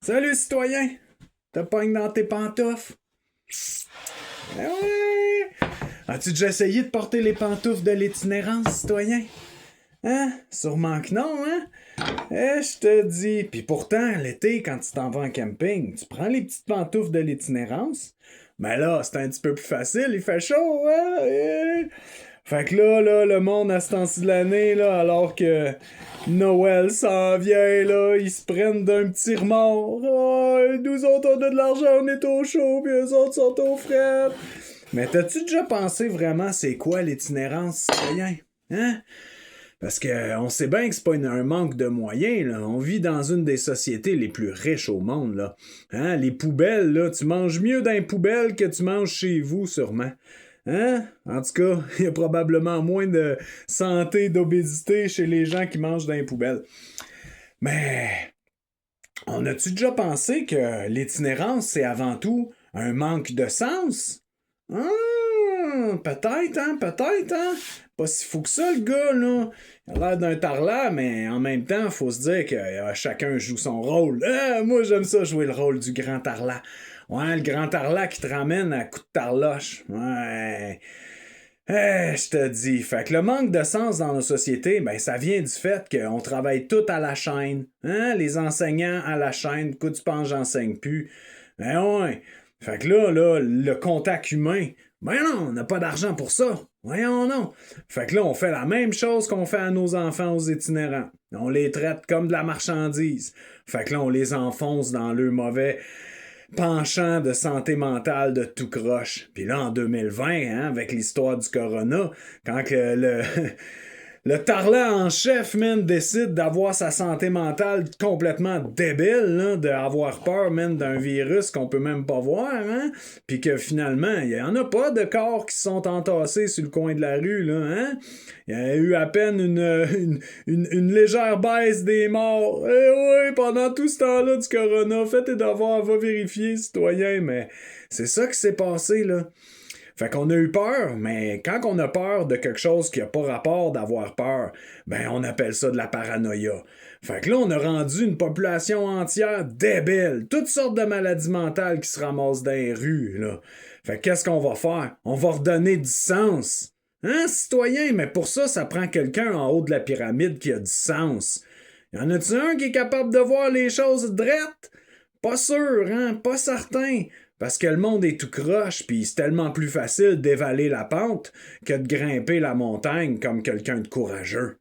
Salut, citoyen! Te pognes dans tes pantoufles? Eh ouais! As-tu déjà essayé de porter les pantoufles de l'itinérance, citoyen? Hein? Sûrement que non, hein? Eh, je te dis. Puis pourtant, l'été, quand tu t'en vas en camping, tu prends les petites pantoufles de l'itinérance. Mais là, c'est un petit peu plus facile, il fait chaud, hein? Fait que là, le monde à ce temps-ci de l'année, là, alors que Noël s'en vient, là, ils se prennent d'un petit remords. Oh, nous autres, on a de l'argent, on est au chaud, puis eux autres sont au fret. Mais t'as-tu déjà pensé vraiment c'est quoi l'itinérance, citoyen? Hein? Parce que on sait bien que c'est pas un manque de moyens, là. On vit dans une des sociétés les plus riches au monde, là. Hein? Les poubelles, là, tu manges mieux dans les poubelles que tu manges chez vous, sûrement. Hein? En tout cas, il y a probablement moins de santé, d'obésité chez les gens qui mangent dans les poubelles. Mais on a-tu déjà pensé que l'itinérance, c'est avant tout un manque de sens? Peut-être, hein? Peut-être, hein? Pas si fou que ça, le gars, là. Il a l'air d'un tarlat, mais en même temps, faut se dire que chacun joue son rôle. Moi, j'aime ça jouer le rôle du grand tarlat. Ouais, le grand tarlat qui te ramène à coups de tarloche. Ouais. Je te dis. Fait que le manque de sens dans nos sociétés, ben, ça vient du fait qu'on travaille tout à la chaîne. Hein? Les enseignants à la chaîne. Du coup, tu penses j'enseigne plus. Ben ouais. Fait que là, le contact humain, ben non, on n'a pas d'argent pour ça. Voyons non. Fait que là, on fait la même chose qu'on fait à nos enfants aux itinérants. On les traite comme de la marchandise. Fait que là, on les enfonce dans le mauvais penchant de santé mentale de tout croche. Puis là, en 2020, hein, avec l'histoire du corona, quand que le tarlat en chef, man, décide d'avoir sa santé mentale complètement débile, là, d'avoir peur, man, d'un virus qu'on peut même pas voir, hein, puis que finalement, il y en a pas de corps qui se sont entassés sur le coin de la rue, là, hein. Il y a eu à peine une légère baisse des morts. Eh oui, pendant tout ce temps-là du corona, fais tes devoirs, va vérifier, citoyen, mais c'est ça qui s'est passé, là. Fait qu'on a eu peur, mais quand on a peur de quelque chose qui a pas rapport d'avoir peur, ben on appelle ça de la paranoïa. Fait que là, on a rendu une population entière débile, toutes sortes de maladies mentales qui se ramassent dans les rues, là. Fait que qu'est-ce qu'on va faire? On va redonner du sens. Hein, citoyen? Mais pour ça, ça prend quelqu'un en haut de la pyramide qui a du sens. Y en a-tu un qui est capable de voir les choses drettes? Pas sûr, hein? Pas certain. Parce que le monde est tout croche, puis c'est tellement plus facile d'évaler la pente que de grimper la montagne comme quelqu'un de courageux.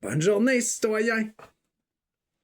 Bonne journée, citoyen!